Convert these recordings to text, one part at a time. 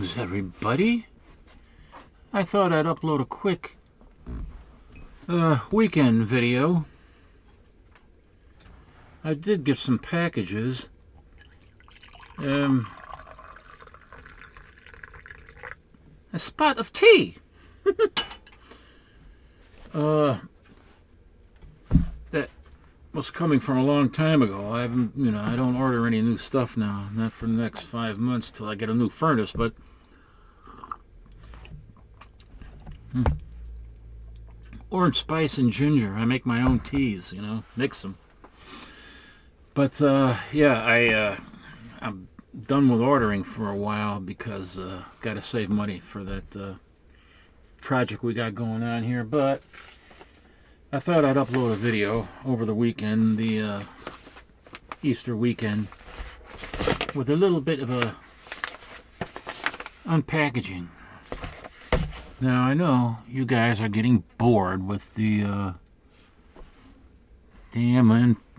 Greetings, everybody. I thought I'd upload a quick weekend video. I did get some packages. A spot of tea. That was coming from a long time ago. I don't order any new stuff now. Not for the next 5 months till I get a new furnace, but orange spice and ginger. I make my own teas, mix them. But yeah, I'm done with ordering for a while because got to save money for that project we got going on here. But I thought I'd upload a video over the weekend, the Easter weekend, with a little bit of a unpackaging. Now I know you guys are getting bored with the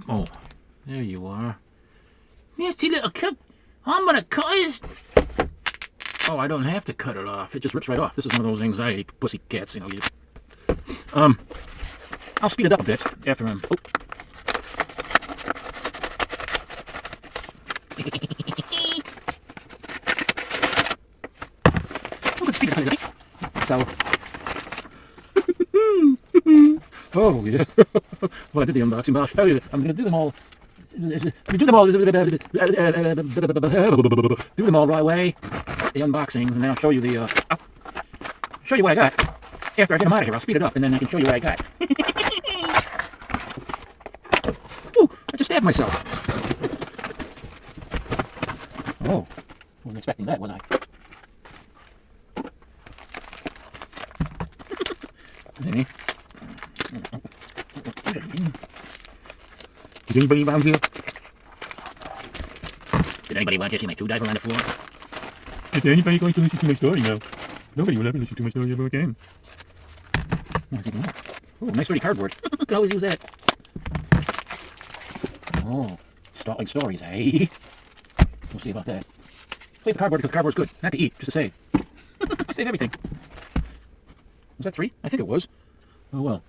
oh, there you are. Nasty little cut. I'm gonna cut his. Oh, I don't have to cut it off. It just rips right off. This is one of those anxiety pussy cats, I'll speed it up a bit after I'm. Oh. I'm gonna speed it up. So. Oh yeah. Well, I did the unboxing, but I'll show you. I'm gonna do them all. Do them all right away. The unboxings, and then I'll show you the. Show you what I got. After I get them out of here, I'll speed it up, and then I can show you what I got. Ooh, I just stabbed myself. Oh, wasn't expecting that, was I? Maybe. Is anybody around here? Did anybody want to see my two dive around the floor? Is anybody going to listen to my story now? Nobody will ever listen to my story ever again. Oh, nice dirty cardboard. Could always use that. Oh, stalling stories, eh? We'll see about that. Save the cardboard because cardboard's good. Not to eat, just to save. Save everything. Was that 3? I think it was. Oh, well.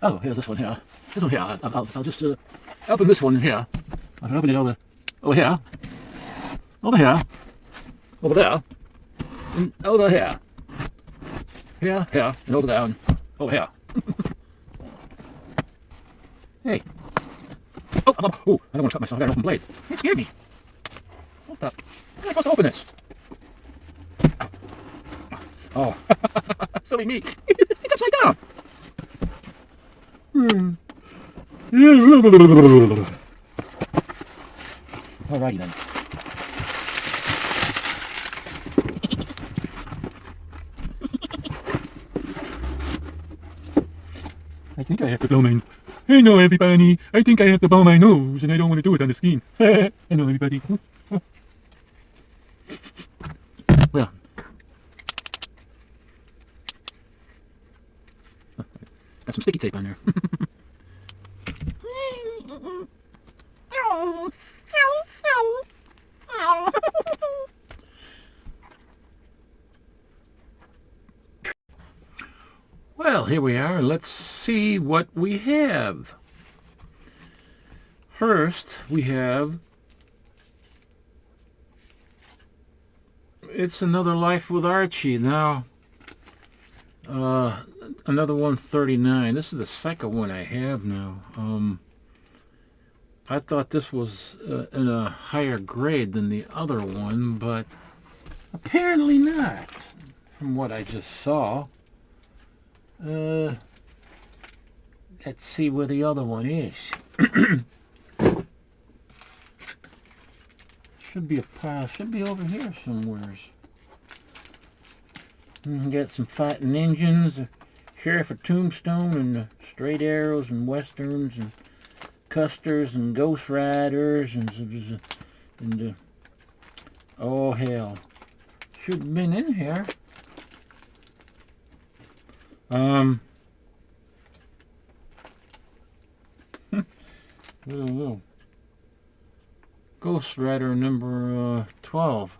Oh, here's this one here. This one here. I'll just open this one here. I can open it over here. Over here. Over there. And over here. Here, and over there, and over here. Hey. Oh, I don't want to cut myself. I got an open blade. It scared me. What the? How am I supposed to open this? Oh. Silly me. It's upside down. Alrighty then. I think I have to blow my... Hello everybody, I think I have to blow my nose and I don't want to do it on the screen. Hello everybody. Well. Got some sticky tape on there. Well, here we are. Let's see what we have. First, we have It's Another Life with Archie. Now, another 139. This is the second one I have now. I thought this was in a higher grade than the other one, but apparently not, from what I just saw. Let's see where the other one is. Should be a pile. Should be over here somewheres. Got some fighting engines, Sheriff of Tombstone, and Straight Arrows, and Westerns, and Custers, and Ghost Riders, and oh hell, should have been in here. Oh. Ghost Rider number 12.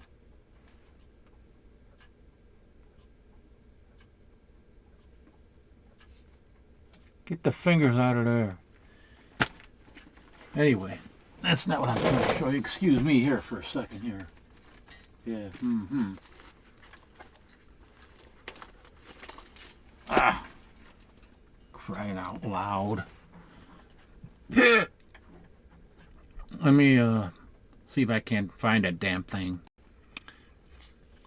Get the fingers out of there. Anyway, that's not what I'm trying to show you. Excuse me here for a second here. Yeah, Ah! Crying out loud. Let me, see if I can find that damn thing.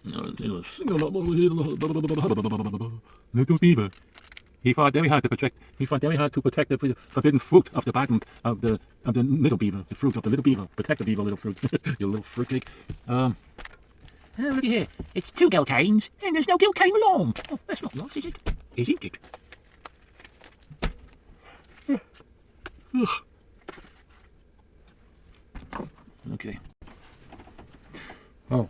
Little beaver. He fought very hard to protect. He fought very hard to protect the forbidden fruit of the bottom of the middle beaver. The fruit of the little beaver. Protect the beaver, little fruit. You little fruitcake. Oh, look here. It's 2 gilt canes, and there's no gilt cane along. Oh, that's not nice, is it? Isn't it? Okay. Oh.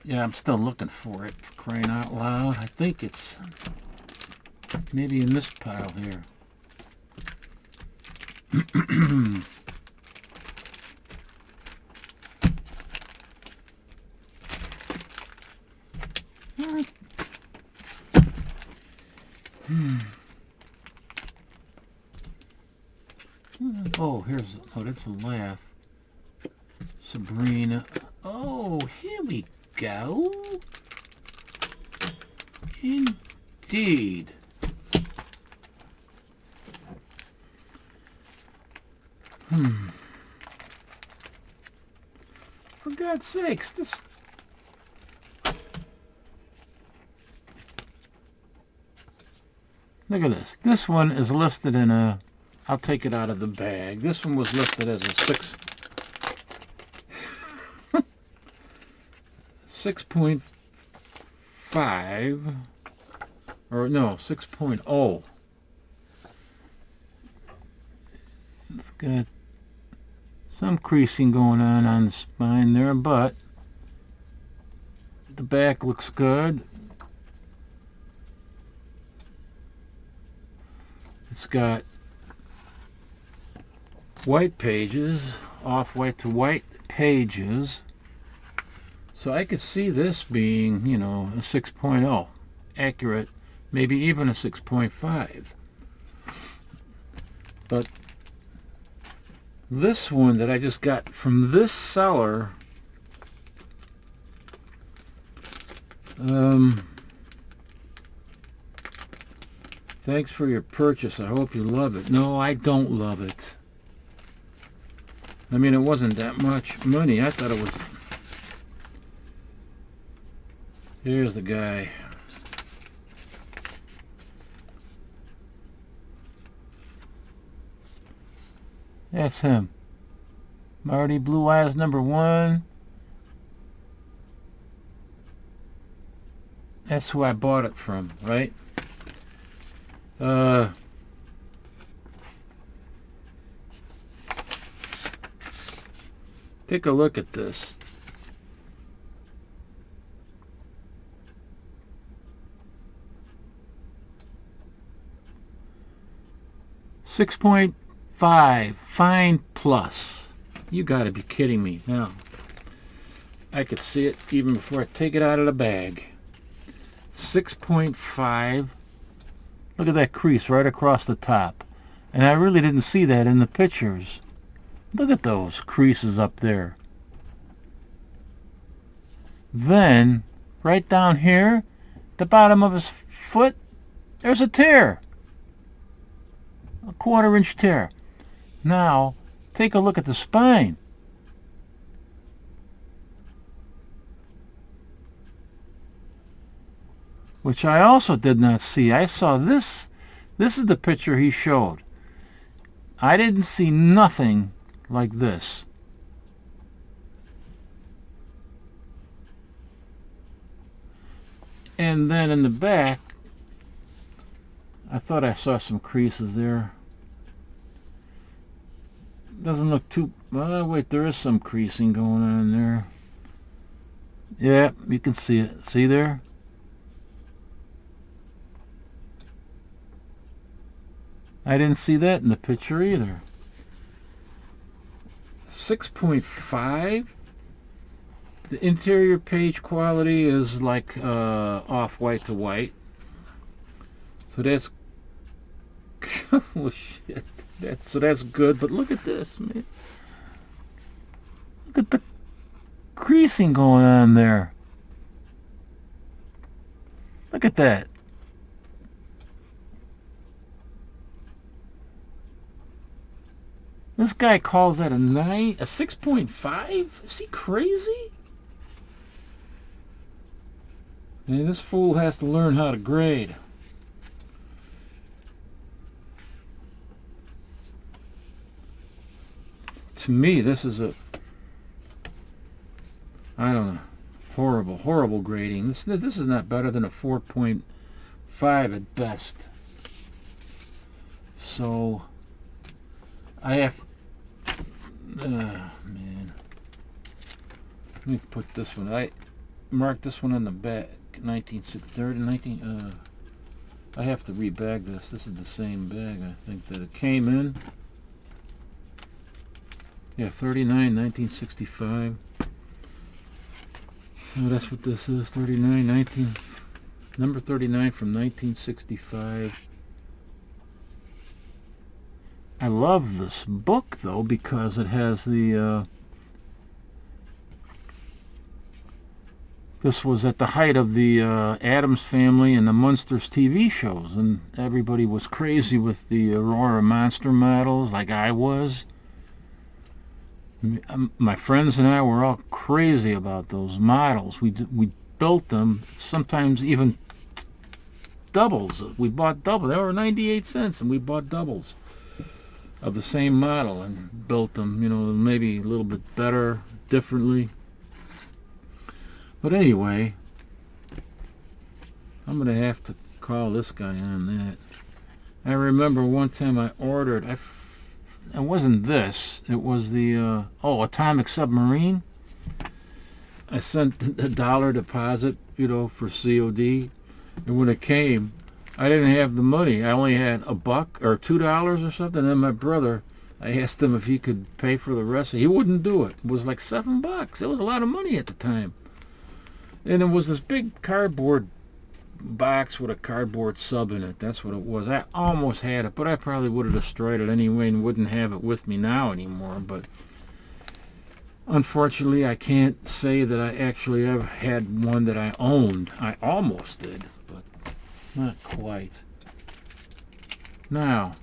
Yeah, I'm still looking for it. Crying out loud. I think it's maybe in this pile here. Oh, that's a laugh. Sabrina. Oh, here we go. Indeed. For God's sakes, this... Look at this. This one is listed in a... I'll take it out of the bag. This one was listed as a 6.5 or no, 6.0. It's got some creasing going on the spine there, but the back looks good. It's got white pages, off-white to white pages. So I could see this being, you know, a 6.0, accurate, maybe even a 6.5. But this one that I just got from this seller, thanks for your purchase. I hope you love it. No, I don't love it. I mean, it wasn't that much money. I thought it was... Here's the guy. That's him. Marty Blue Eyes #1. That's who I bought it from, right? Take a look at this. .5 fine plus. You gotta be kidding me. Now, I could see it even before I take it out of the bag. 6.5. Look at that crease right across the top. And I really didn't see that in the pictures. Look at those creases up there. Then, right down here, the bottom of his foot, there's a tear. A 1/4 inch tear. Now, take a look at the spine. Which I also did not see. I saw this. This is the picture he showed. I didn't see nothing like this. And then in the back, I thought I saw some creases there. Doesn't look too... Oh, wait, there is some creasing going on there. Yeah, you can see it. See there? I didn't see that in the picture either. 6.5. The interior page quality is like off-white to white. So that's Oh, shit. That's good, but look at this, man. Look at the creasing going on there. Look at that. This guy calls that a 6.5? Is he crazy? Man, this fool has to learn how to grade. To me, this is I don't know, horrible grading. This is not better than a 4.5 at best. So, I have, man. Let me put this one. I marked this one on the back. 1930, I have to rebag this. This is the same bag, I think, that it came in. Yeah, 39, 1965. Oh, that's what this is. 39, number 39 from 1965. I love this book, though, because it has the, this was at the height of the Addams Family and the Munsters TV shows, and everybody was crazy with the Aurora Monster models, like I was. My friends and I were all crazy about those models. We built them, sometimes even doubles. We bought doubles. They were 98 cents, and we bought doubles of the same model and built them, you know, maybe a little bit better, differently. But anyway, I'm going to have to call this guy on that. I remember one time I ordered, it wasn't this, it was the, Atomic Submarine. I sent the $1 deposit, you know, for COD. And when it came, I didn't have the money. I only had $1 or $2 or something. And then my brother, I asked him if he could pay for the rest. He wouldn't do it. It was like $7. It was a lot of money at the time. And it was this big cardboard box with a cardboard sub in it. That's what it was. I almost had it, but I probably would have destroyed it anyway and wouldn't have it with me now anymore. But unfortunately, I can't say that I actually ever had one that I owned. I almost did, but not quite. Now,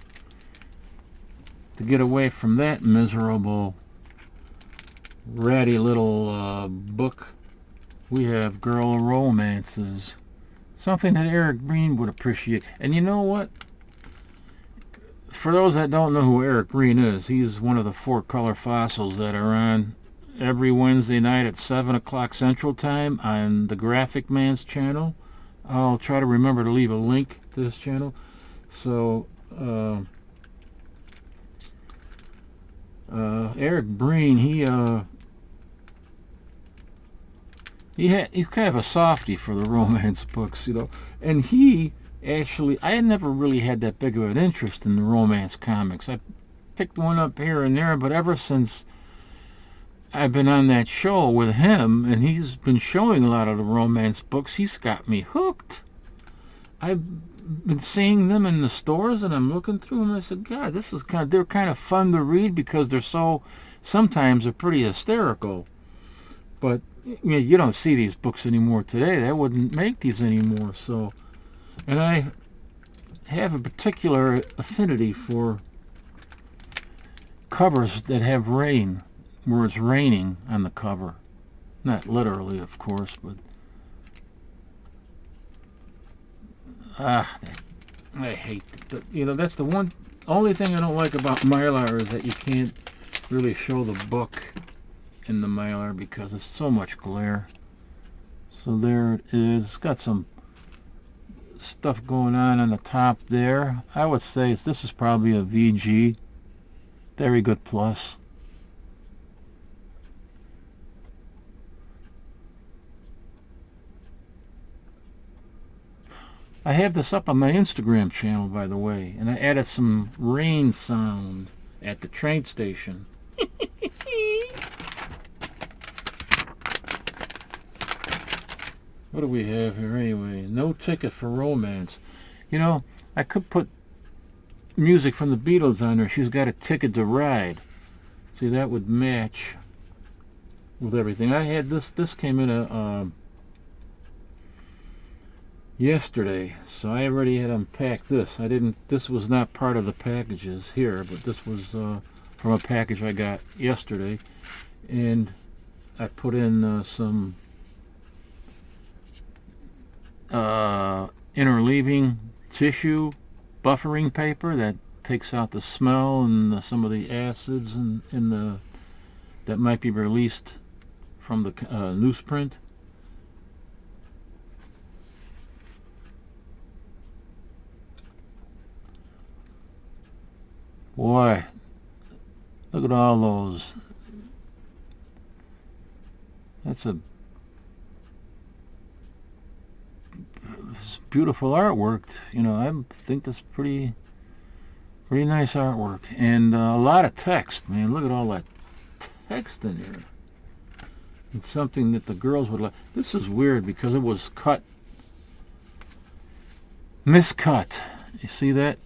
to get away from that miserable, ratty little book, we have Girl Romances. Something that Eric Green would appreciate. And you know what? For those that don't know who Eric Green is, he's one of the 4 color fossils that are on every Wednesday night at 7 o'clock Central Time on the Graphic Man's channel. I'll try to remember to leave a link to this channel. So, Eric Green, he's kind of a softie for the romance books, you know. And he actually, I had never really had that big of an interest in the romance comics. I picked one up here and there, but ever since I've been on that show with him, and he's been showing a lot of the romance books, he's got me hooked. I've been seeing them in the stores, and I'm looking through them, and I said, God, they're kind of fun to read because sometimes they're pretty hysterical. But you don't see these books anymore today. They wouldn't make these anymore. So, and I have a particular affinity for covers that have rain, where it's raining on the cover. Not literally, of course, but I hate it. You know, that's the only thing I don't like about Mylar is that you can't really show the book in the Mylar because it's so much glare. So there it is. It's got some stuff going on the top there. I would say this is probably a VG. Very good plus. I have this up on my Instagram channel, by the way, and I added some rain sound at the train station. What do we have here anyway? No Ticket for Romance. You know, I could put music from the Beatles on there. She's got a Ticket to Ride. See, that would match with everything. I had this came in yesterday, so I already had unpacked this. This was not part of the packages here, but this was from a package I got yesterday, and I put in some interleaving tissue buffering paper that takes out the smell and some of the acids that might be released from the newsprint. Boy, look at all those. That's a beautiful artwork. You know, I think that's pretty nice artwork, and a lot of text. Man, look at all that text in here. It's something that the girls would like. This is weird because it was miscut. You see that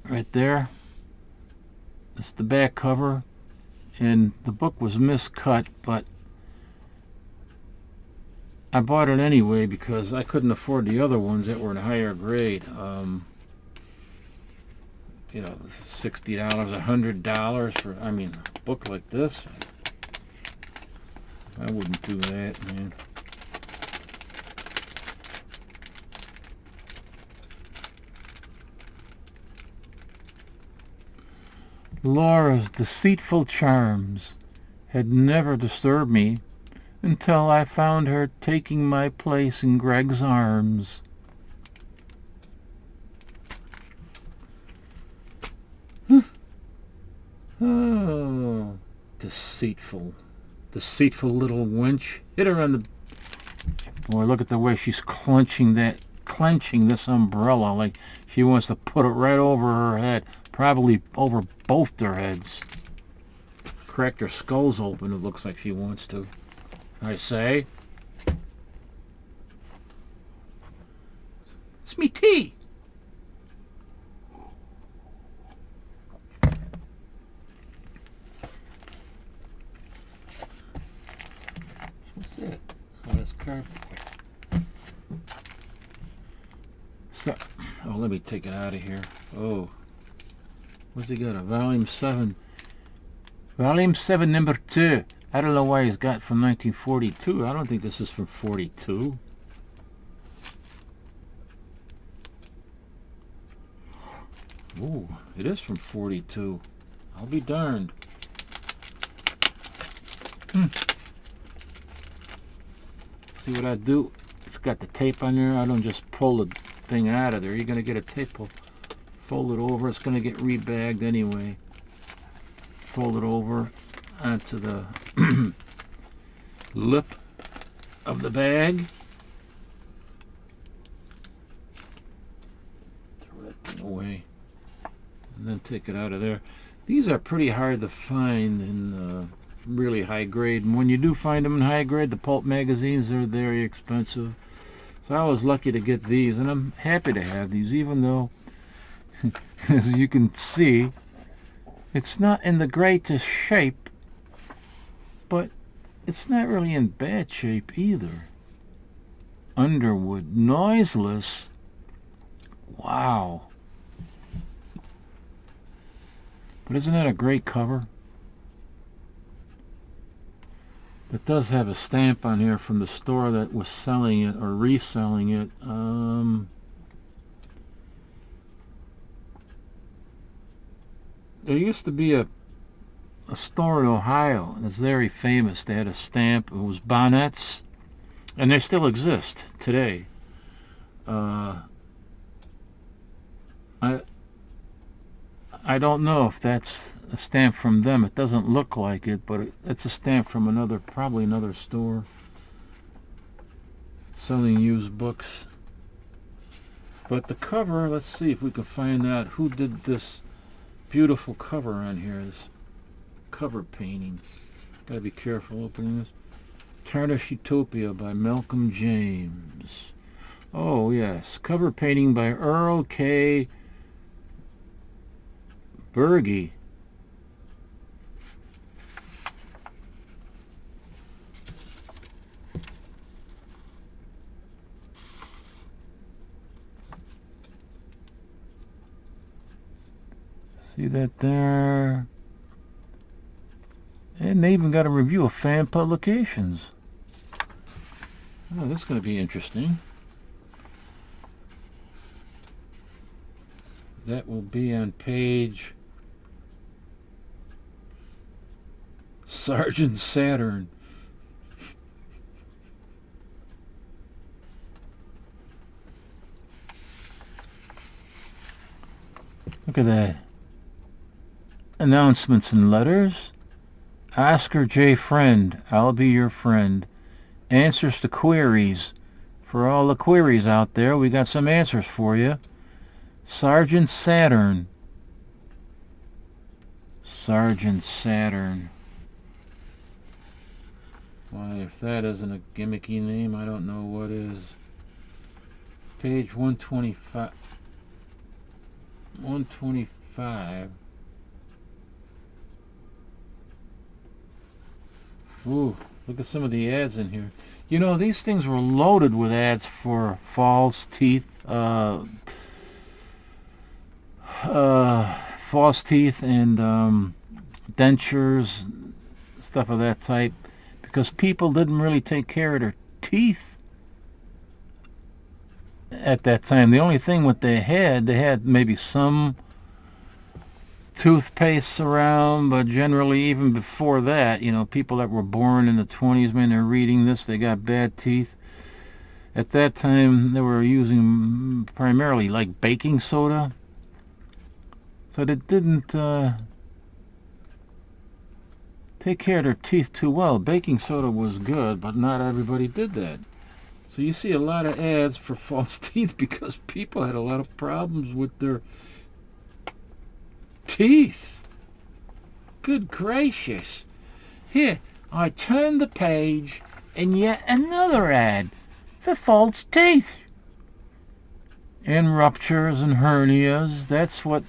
right there? It's the back cover, and the book was miscut, but I bought it anyway because I couldn't afford the other ones that were in higher grade. You know, $60, $100 for, I mean, a book like this. I wouldn't do that, man. Laura's deceitful charms had never disturbed me until I found her taking my place in Greg's arms. Oh, deceitful little wench. Hit her on the... Boy, look at the way she's clenching this umbrella like she wants to put it right over her head. Probably over both their heads. Crack their skulls open, it looks like she wants to. I say. It's me tea. What's that? Oh, that's cardboard. So, oh, let me take it out of here. Oh. What's he got? A volume 7. Volume 7, number 2. I don't know why he's got from 1942. I don't think this is from 42. Ooh, it is from 42. I'll be darned. See what I do? It's got the tape on there. I don't just pull the thing out of there. You're going to get a tape pull. Fold it over. It's going to get rebagged anyway. Fold it over onto the lip of the bag. Throw that thing away. And then take it out of there. These are pretty hard to find in really high grade. And when you do find them in high grade, the Pulp Magazines are very expensive. So I was lucky to get these. And I'm happy to have these, even though as you can see, it's not in the greatest shape, but it's not really in bad shape either. Underwood, noiseless. Wow. But isn't that a great cover? It does have a stamp on here from the store that was selling it or reselling it. There used to be a store in Ohio that's very famous. They had a stamp. It was Bonnets, and they still exist today. I don't know if that's a stamp from them. It doesn't look like it, but it's a stamp from probably another store selling used books. But the cover, let's see if we can find out who did this beautiful cover on here. This cover painting. Gotta be careful opening this. Tarnish Utopia by Malcolm James. Oh yes, cover painting by Earl K. Bergie. See that there? And they even got a review of Fan Publications. Oh, this is going to be interesting. That will be on page Sergeant Saturn. Look at that. Announcements and letters. Oscar J. Friend, I'll be your friend. Answers to queries. For all the queries out there, we got some answers for you. Sergeant Saturn. Sergeant Saturn. Why, if that isn't a gimmicky name, I don't know what is. Page 125. 125. Ooh, look at some of the ads in here. You know, these things were loaded with ads for false teeth, false teeth and dentures, stuff of that type, because people didn't really take care of their teeth at that time. The only thing what they had maybe some toothpaste around, but generally even before that, you know, people that were born in the 20s, man, they're reading this, they got bad teeth. At that time, they were using primarily like baking soda. So they didn't take care of their teeth too well. Baking soda was good, but not everybody did that. So you see a lot of ads for false teeth because people had a lot of problems with their teeth. Good gracious. Here, I turned the page and yet another ad for false teeth. And ruptures and hernias, that's what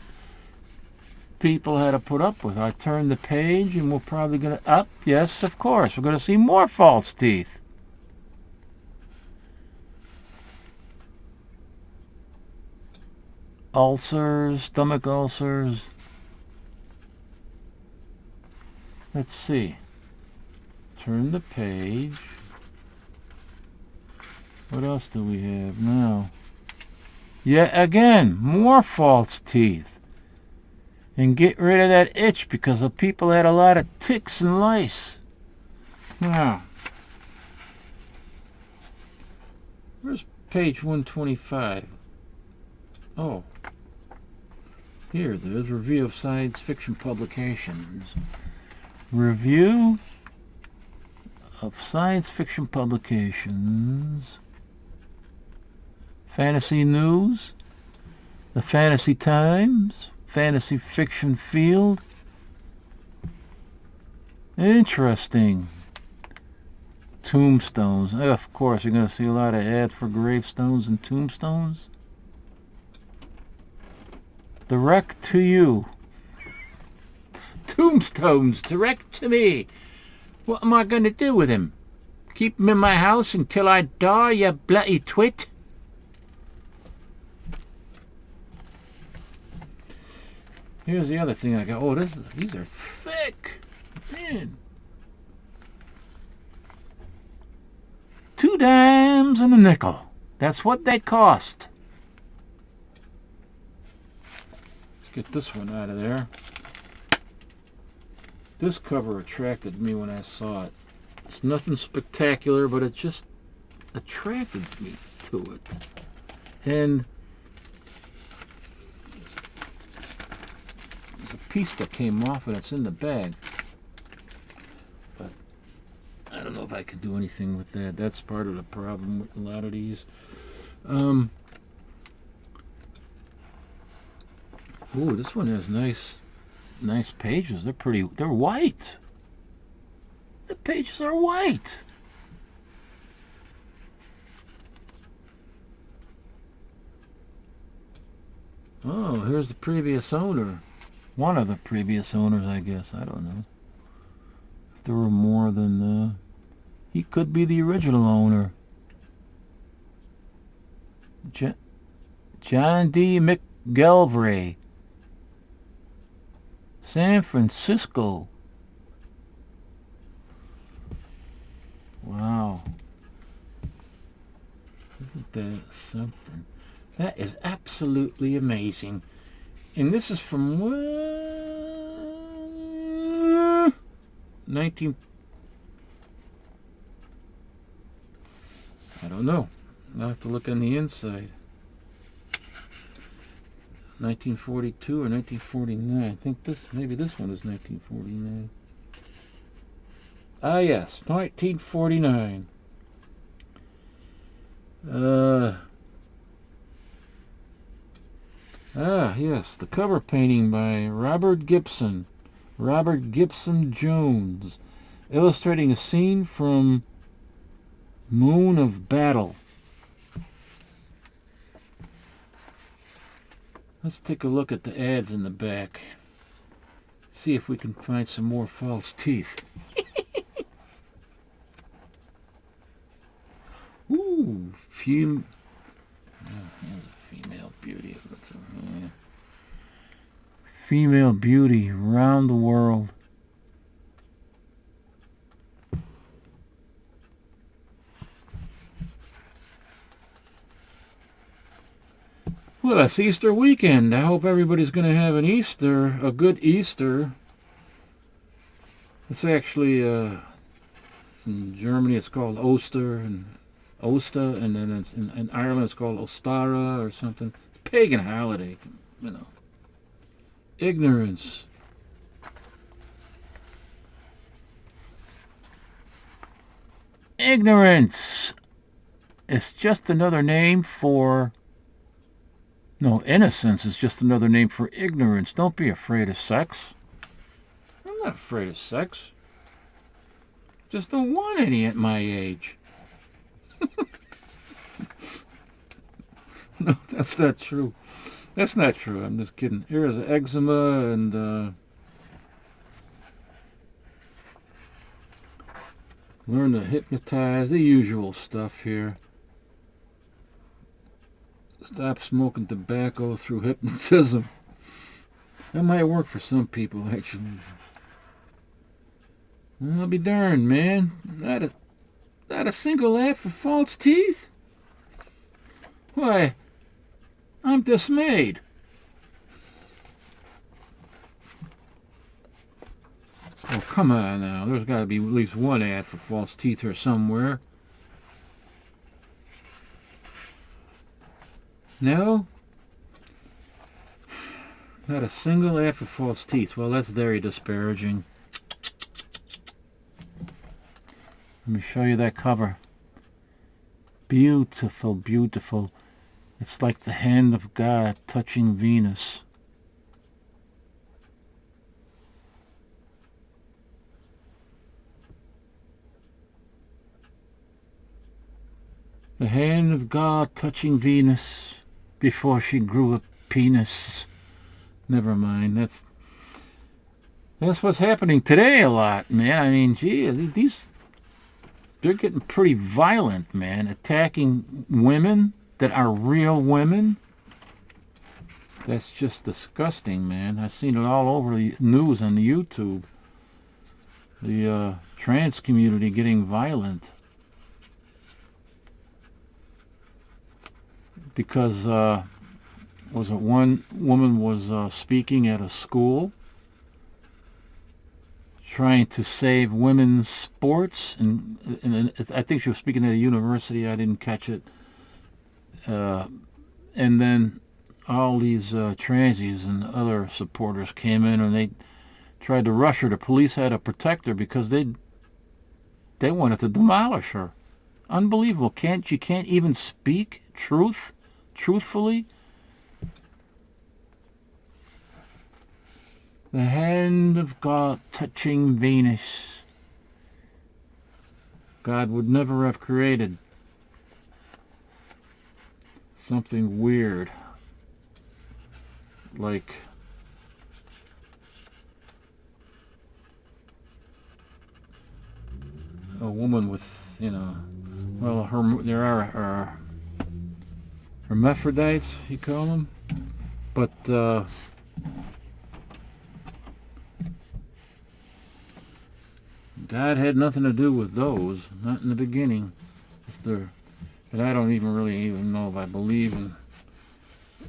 people had to put up with. I turned the page and we're probably going to, yes, of course, we're going to see more false teeth. Ulcers, stomach ulcers. Let's see. Turn the page. What else do we have now? Yeah, again, more false teeth. And get rid of that itch because the people had a lot of ticks and lice. Now, where's page 125? Oh, here, there's review of science fiction publications. Review of science fiction publications. Fantasy News, the Fantasy Times, Fantasy Fiction Field. Interesting. Tombstones. Of course, you're going to see a lot of ads for gravestones and tombstones. Direct to you. Tombstones, direct to me. What am I going to do with him? Keep him in my house until I die, you bloody twit? Here's the other thing I got. Oh, these are thick. Man. 2 dimes and a nickel. That's what they cost. Let's get this one out of there. This cover attracted me when I saw it. It's nothing spectacular, but it just attracted me to it. And there's a piece that came off and it's in the bag. But I don't know if I can do anything with that. That's part of the problem with a lot of these. Ooh, this one has nice pages. They're white. The pages are white. Oh, here's the previous owner. One of the previous owners, I guess. I don't know. If there were more than... he could be the original owner. John D. McGelvray. San Francisco. Wow. Isn't that something? That is absolutely amazing. And this is from 19... I don't know. I'll have to look on the inside. 1942 or 1949. I think maybe this one is 1949. Ah, yes, 1949. Yes, the cover painting by Robert Gibson Jones, illustrating a scene from Moon of Battle. Let's take a look at the ads in the back. See if we can find some more false teeth. Ooh, here's a female beauty. Female beauty around the world. Well, it's Easter weekend. I hope everybody's going to have a good Easter. It's actually, in Germany it's called Oster, and then it's in Ireland it's called Ostara or something. It's a pagan holiday, you know. Ignorance. Ignorance. It's just another name for... No, innocence is just another name for ignorance. Don't be afraid of sex. I'm not afraid of sex. Just don't want any at my age. No, that's not true. That's not true. I'm just kidding. Here's eczema and learn to hypnotize. The usual stuff here. Stop smoking tobacco through hypnotism. That might work for some people, actually. Well, I'll be darned, man. Not a single ad for false teeth? Why, I'm dismayed. Oh, come on now. There's got to be at least one ad for false teeth here somewhere. No? Not a single ad for false teeth. Well, that's very disparaging. Let me show you that cover. Beautiful, beautiful. It's like the hand of God touching Venus. The hand of God touching Venus before she grew a penis. Never mind. That's what's happening today a lot, man. I mean, gee, they're getting pretty violent, man. Attacking women that are real women. That's just disgusting, man. I've seen it all over the news on the YouTube. The trans community getting violent. Because was it one woman was speaking at a school trying to save women's sports, and I think she was speaking at a university. I didn't catch it. And then all these transies and other supporters came in and they tried to rush her. The police had to protect her because they wanted to demolish her. Unbelievable. You can't even speak truthfully. The hand of God touching Venus. God would never have created something weird like a woman with, well, there are hermaphrodites, you call them, but God had nothing to do with those, not in the beginning. And I don't even know if I believe in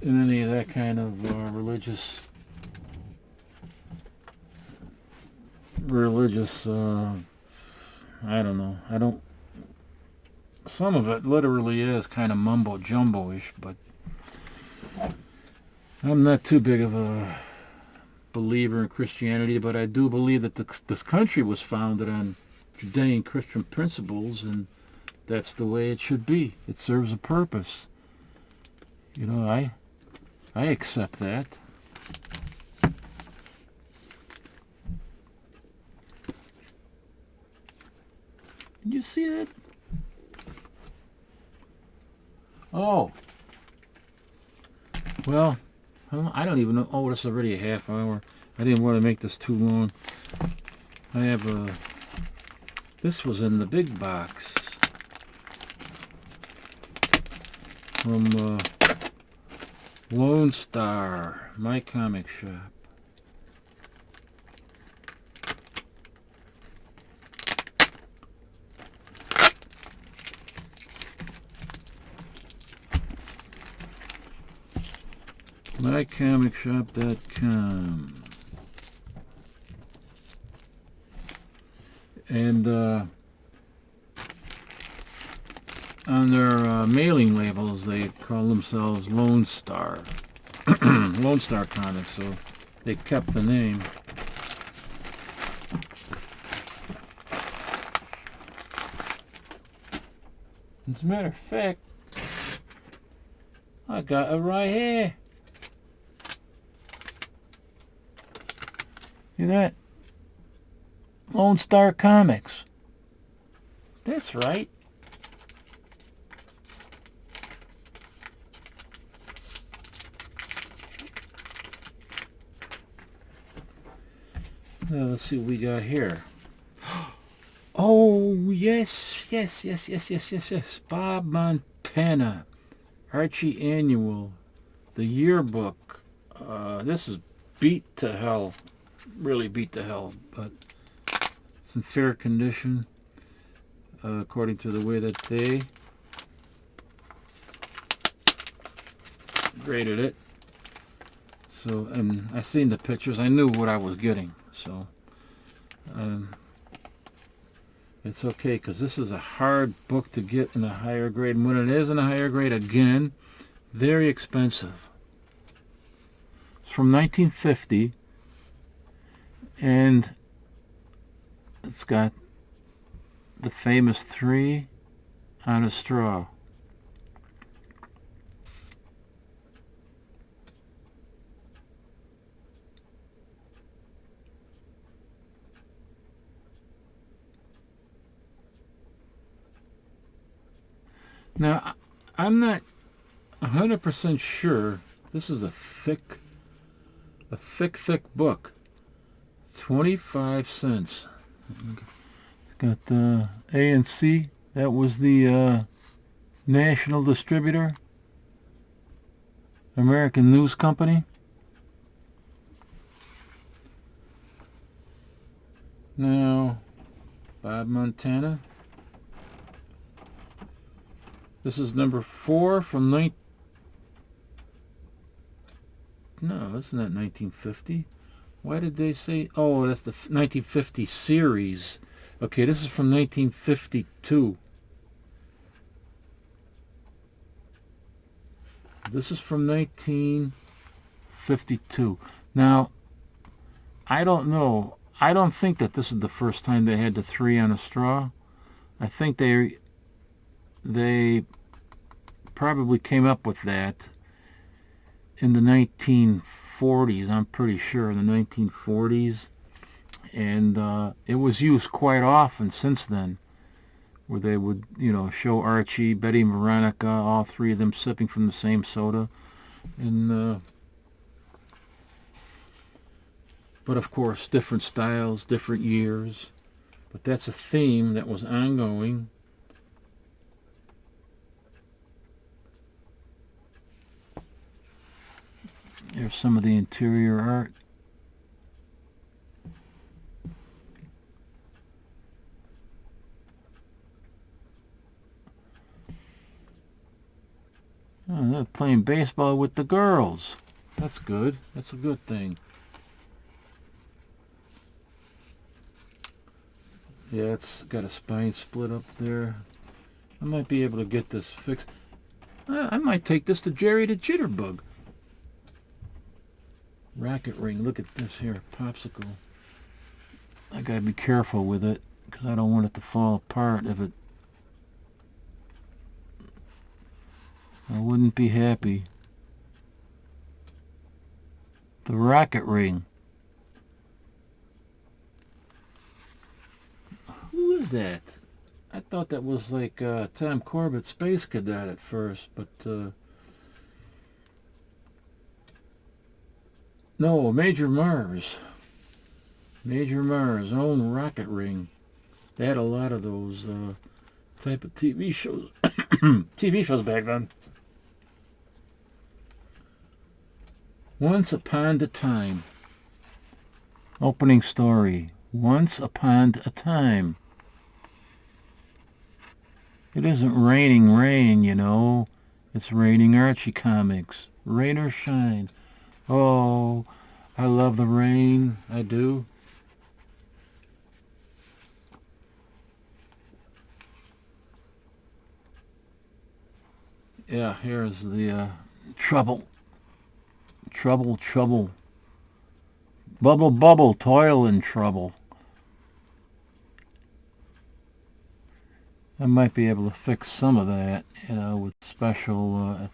any of that kind of religious, I don't know. Some of it literally is kind of mumbo-jumbo-ish, but I'm not too big of a believer in Christianity, but I do believe that this country was founded on Judean Christian principles, and that's the way it should be. It serves a purpose. I accept that. Did you see that? Oh. Well, I don't even know. Oh, it's already a half hour. I didn't want to make this too long. I have this was in the big box from Lone Star, my comic shop. mycomicshop.com. And on their mailing labels, they call themselves Lone Star. Lone Star Comics, so they kept the name. As a matter of fact, I got it right here. See that? Lone Star Comics. That's right. Now let's see what we got here. Oh, yes. Bob Montana. Archie Annual. The yearbook. This is beat to hell. Really beat to hell, but it's in fair condition, according to the way that they graded it. So, and I seen the pictures. I knew what I was getting. So, it's okay, because this is a hard book to get in a higher grade. And when it is in a higher grade, again, very expensive. It's from 1950, and it's got the famous 3 on a straw. Now, I'm not 100% sure. This is a thick book. 25 cents. Got the A&C. That was the national distributor. American News Company. Now, Bob Montana. This is number 4 from No, it's not 1950. Why did they say... Oh, that's the 1950 series. Okay, this is from 1952. This is from 1952. Now, I don't know. I don't think that this is the first time they had the 3 on a straw. I think they probably came up with that in the 1940s. I'm pretty sure in the 1940s, and it was used quite often since then, where they would, show Archie, Betty, Veronica, all 3 of them sipping from the same soda, and but of course different styles, different years. But that's a theme that was ongoing. There's some of the interior art. Oh, they're playing baseball with the girls. That's good. That's a good thing. Yeah, it's got a spine split up there. I might be able to get this fixed. I might take this to Jerry the Jitterbug. Racket ring. Look at this here. Popsicle. I gotta be careful with it because I don't want it to fall apart if it... I wouldn't be happy. The racket ring. Who is that? I thought that was like Tom Corbett Space Cadet at first, but no, Major Mars. Major Mars' own rocket ring. They had a lot of those type of TV shows. TV shows back then. Once Upon a Time. Opening story. Once Upon a Time. It isn't raining rain, you know. It's raining Archie comics. Rain or shine. Oh, I love the rain. I do. Yeah, here's the trouble. Trouble, trouble. Bubble, bubble, toil and trouble. I might be able to fix some of that, you know, with special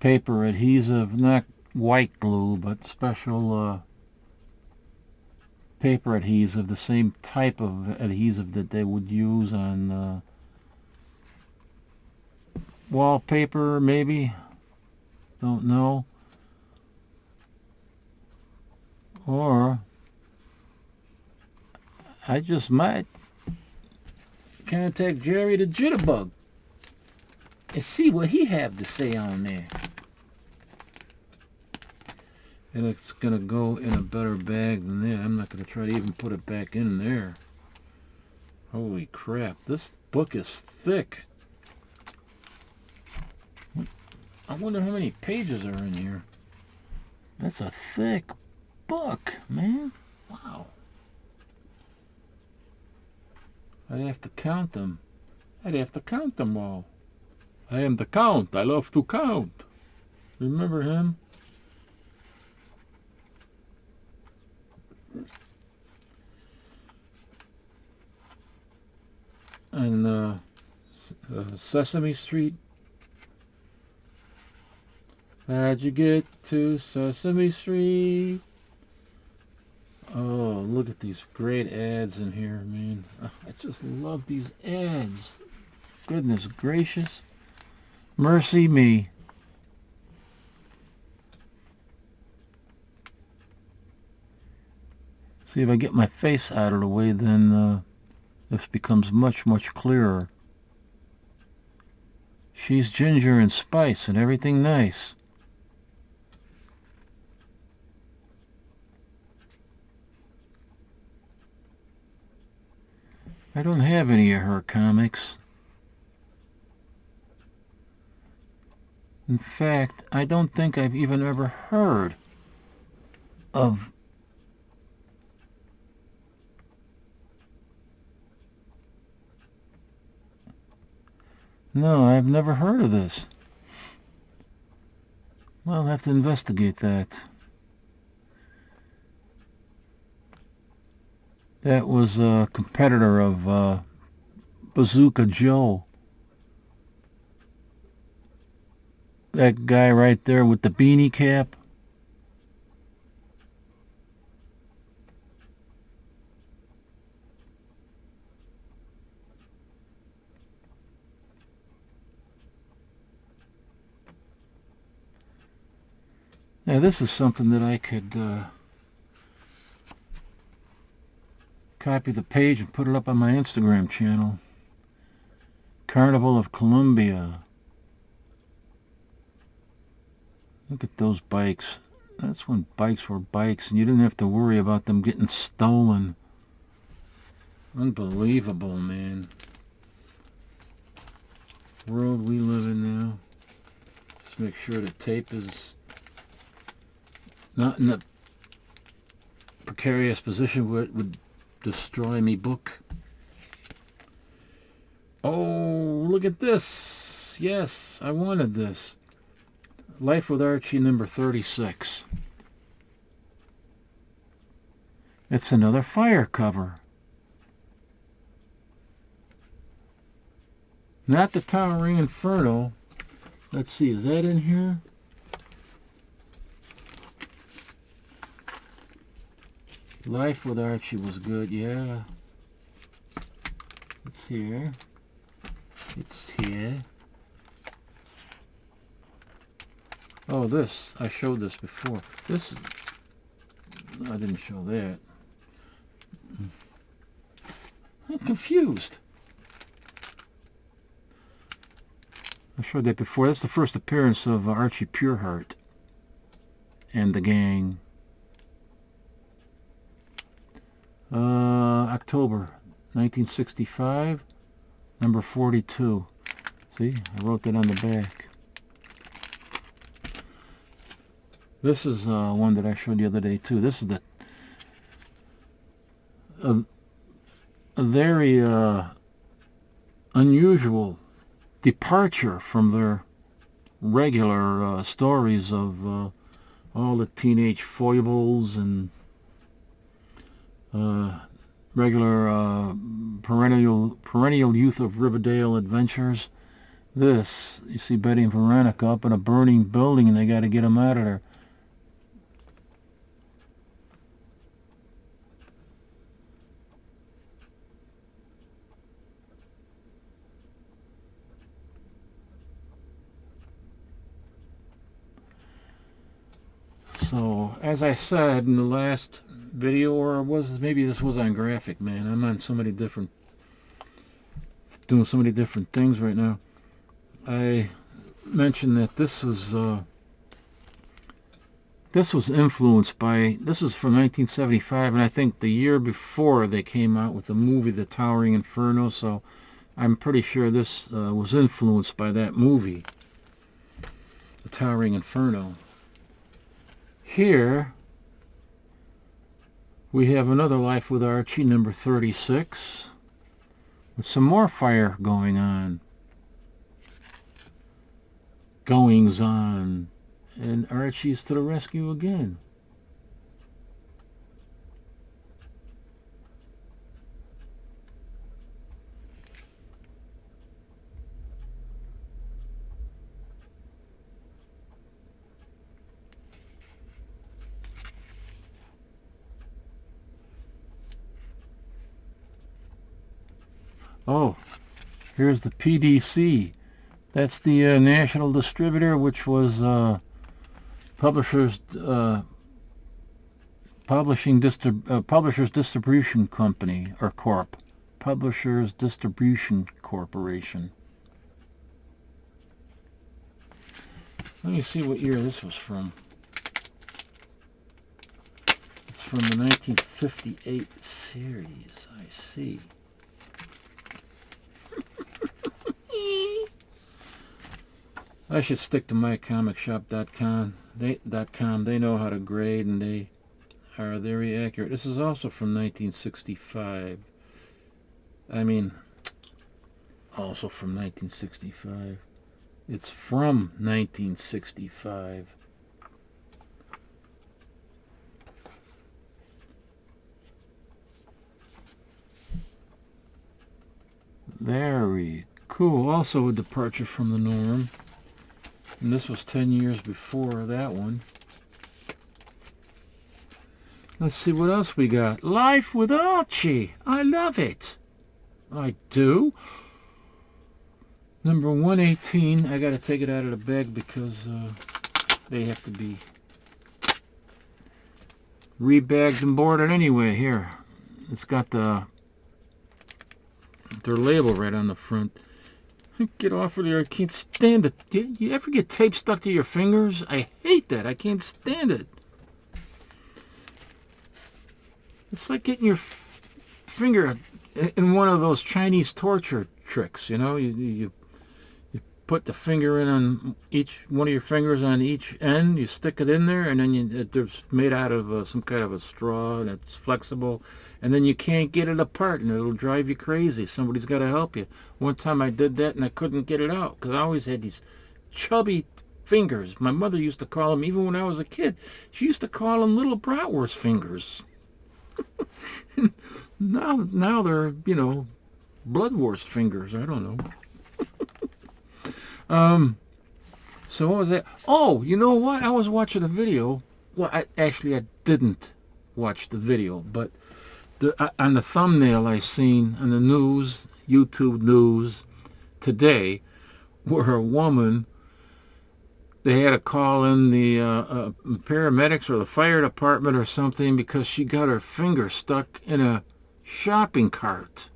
paper adhesive, not white glue, but special paper adhesive, the same type of adhesive that they would use on wallpaper, maybe. Don't know. Or I just might contact Jerry the Jitterbug and see what he have to say on there. And it's going to go in a better bag than that. I'm not going to try to even put it back in there. Holy crap. This book is thick. I wonder how many pages are in here. That's a thick book, man. Wow. I'd have to count them. I'd have to count them all. I am the Count. I love to count. Remember him? And Sesame Street. How'd you get to Sesame Street? Oh, look at these great ads in here, man. I just love these ads. Goodness gracious. Mercy me. See, if I get my face out of the way, then this becomes much, much clearer. She's ginger and spice and everything nice. I don't have any of her comics. In fact, I don't think I've even ever heard of No, I've never heard of this. Well, I'll have to investigate that. That was a competitor of Bazooka Joe. That guy right there with the beanie cap. Now this is something that I could copy the page and put it up on my Instagram channel. Carnival of Columbia. Look at those bikes. That's when bikes were bikes and you didn't have to worry about them getting stolen. Unbelievable, man. World we live in now. Just make sure the tape is not in a precarious position where it would destroy me book. Oh, look at this. Yes, I wanted this. Life with Archie number 36. It's another fire cover. Not the Towering Inferno. Let's see, is that in here? Life with Archie was good, yeah. It's here. It's here. Oh, this. I showed this before. This, I didn't show that. I'm confused. I showed that before. That's the first appearance of Archie Pureheart and the gang. October 1965, number 42. See, I wrote that on the back. This is one that I showed the other day too. This is the a very unusual departure from their regular stories of all the teenage foibles and regular perennial youth of Riverdale adventures. This, you see Betty and Veronica up in a burning building and they got to get them out of there. So, as I said in the last video, or maybe this was on Graphic, man. I'm on so many different, doing so many different things right now. I mentioned that this was influenced by, this is from 1975, and I think the year before they came out with the movie The Towering Inferno, so I'm pretty sure this was influenced by that movie, The Towering Inferno. Here we have another Life with Archie, number 36, with some more fire goings on, and Archie's to the rescue again. Oh, here's the PDC. That's the national distributor, which was Publishers Distribution Company, or Corp. Publishers Distribution Corporation. Let me see what year this was from. It's from the 1958 series, I see. I should stick to mycomicshop.com. They know how to grade, and they are very accurate. This is also from 1965. I mean, also from 1965. It's from 1965. Very cool. Also a departure from the norm. And this was 10 years before that one. Let's see what else we got. Life with Archie. I love it. I do. Number 118. I got to take it out of the bag because they have to be rebagged and boarded anyway. Here. It's got their label right on the front. Get off of there. I can't stand it. You ever get tape stuck to your fingers? I hate that. I can't stand it. It's like getting your finger in one of those Chinese torture tricks, you know? You put the finger in on each one of your fingers on each end. You stick it in there, and then it's made out of some kind of a straw, and it's flexible. And then you can't get it apart, and it'll drive you crazy. Somebody's got to help you. One time I did that, and I couldn't get it out because I always had these chubby fingers. My mother used to call them, even when I was a kid, she used to call them little bratwurst fingers. now they're, you know, bloodwurst fingers. I don't know. So what was that? Oh, you know what? I was watching a video. Well, I didn't watch the video, but on the thumbnail I seen on the news, YouTube news today, where a woman, they had to call in the paramedics or the fire department or something because she got her finger stuck in a shopping cart.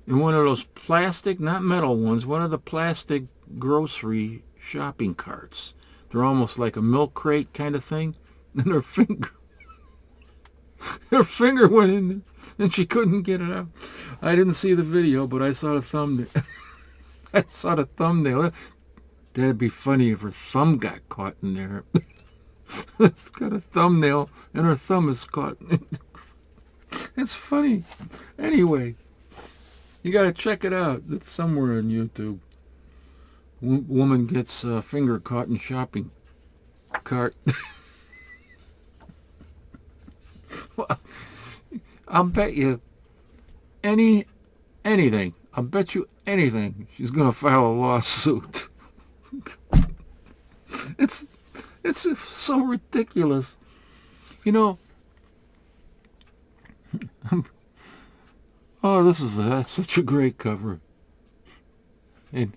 In one of those plastic, not metal ones, one of the plastic grocery shopping carts. They're almost like a milk crate kind of thing. And her finger went in there, and she couldn't get it out. I didn't see the video, but I saw the thumbnail. That'd be funny if her thumb got caught in there. It's got a thumbnail, and her thumb is caught. It's funny. Anyway, you got to check it out. It's somewhere on YouTube. Woman gets finger caught in shopping cart. Well, I'll bet you anything. I'll bet you anything she's going to file a lawsuit. It's so ridiculous. You know, oh, that's such a great cover. And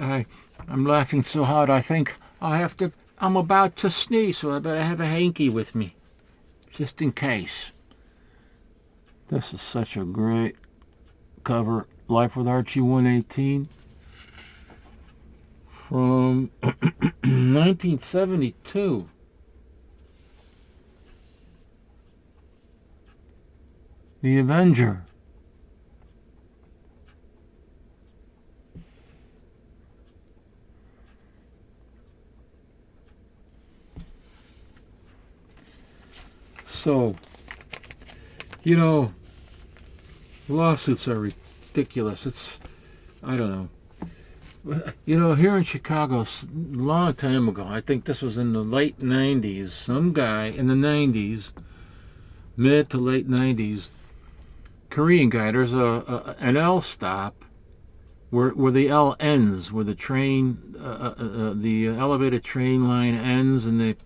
I'm laughing so hard I think I'm about to sneeze, so I better have a hanky with me. Just in case. This is such a great cover. Life with Archie 118 from 1972. The Avenger. So, you know, lawsuits are ridiculous. I don't know. You know, here in Chicago, a long time ago, I think this was in the late 90s, some guy in the 90s, mid to late 90s, Korean guy, there's an L stop where the L ends, where the train, the elevated train line ends, and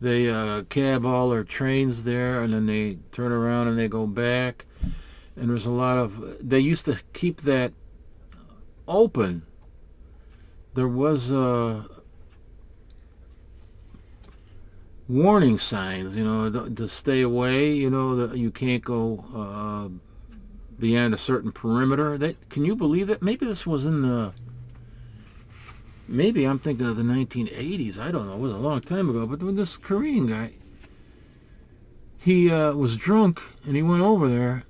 they cab all their trains there, and then they turn around and they go back. And there's a lot of, they used to keep that open. There was warning signs, you know, to stay away, you know, that you can't go beyond a certain perimeter. Can you believe that? Maybe this was in the, maybe I'm thinking of the 1980s. I don't know. It was a long time ago. But when this Korean guy, he was drunk, and he went over there.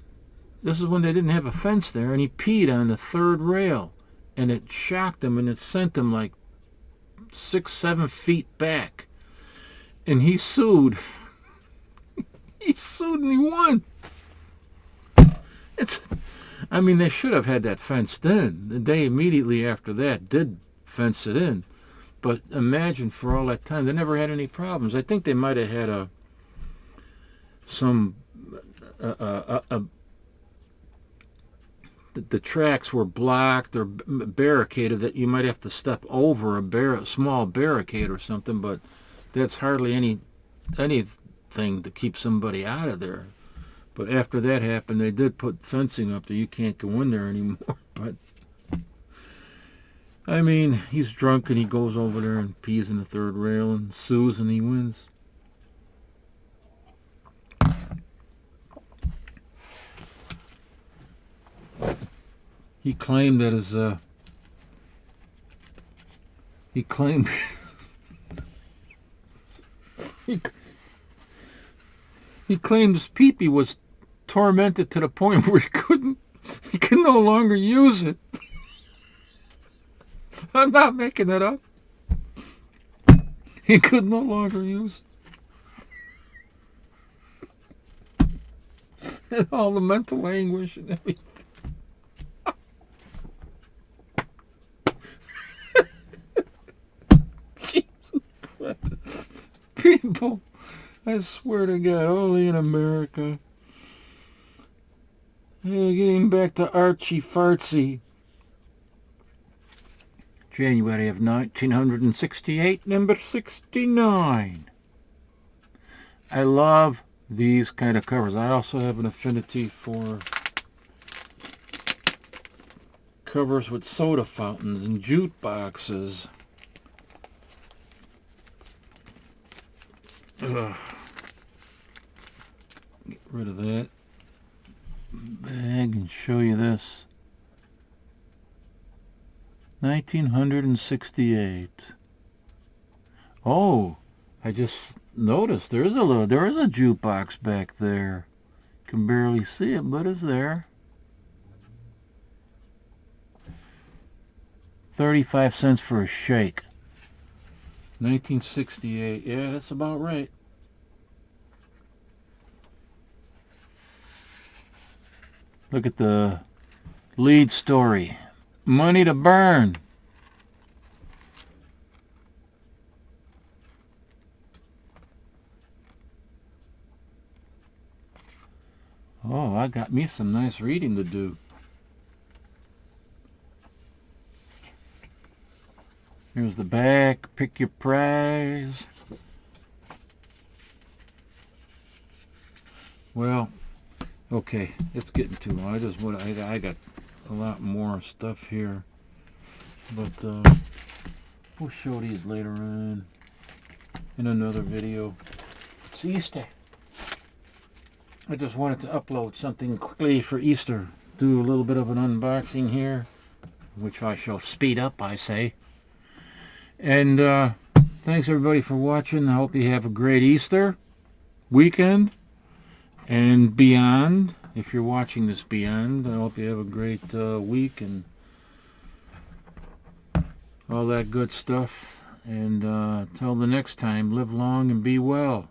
This is when they didn't have a fence there, and he peed on the third rail. And it shocked him, and it sent him like 6-7 feet back. And he sued. He sued and he won. I mean, they should have had that fenced in. They immediately after that did fence it in. But imagine for all that time, they never had any problems. I think they might have had the tracks were blocked or barricaded, that you might have to step over a small barricade or something, but that's hardly anything to keep somebody out of there. But after that happened, they did put fencing up that you can't go in there anymore. But I mean, he's drunk and he goes over there and pees in the third rail and sues and he wins. he claimed that his he claimed he claimed his peepee was tormented to the point where he could no longer use it. I'm not making that up. He could no longer use it. And all the mental anguish and everything. Jesus Christ. People, I swear to God, only in America. Getting back to Archie Fartsy. January of 1968, number 69. I love these kind of covers. I also have an affinity for covers with soda fountains and jute boxes. Ugh. Get rid of that bag and show you this. 1968. Oh, I just noticed there is a jukebox back there. Can barely see it, but it's there. 35 cents for a shake. 1968. Yeah, that's about right. Look at the lead story. Money to burn. Oh, I got me some nice reading to do. Here's the back. Pick your prize. Well, okay, it's getting too long. I got a lot more stuff here, but we'll show these later on in another video. It's Easter. I just wanted to upload something quickly for Easter. Do a little bit of an unboxing here, which I shall speed up, I say. And thanks everybody for watching. I hope you have a great Easter weekend and beyond. If you're watching this beyond, I hope you have a great week and all that good stuff. And till the next time, live long and be well.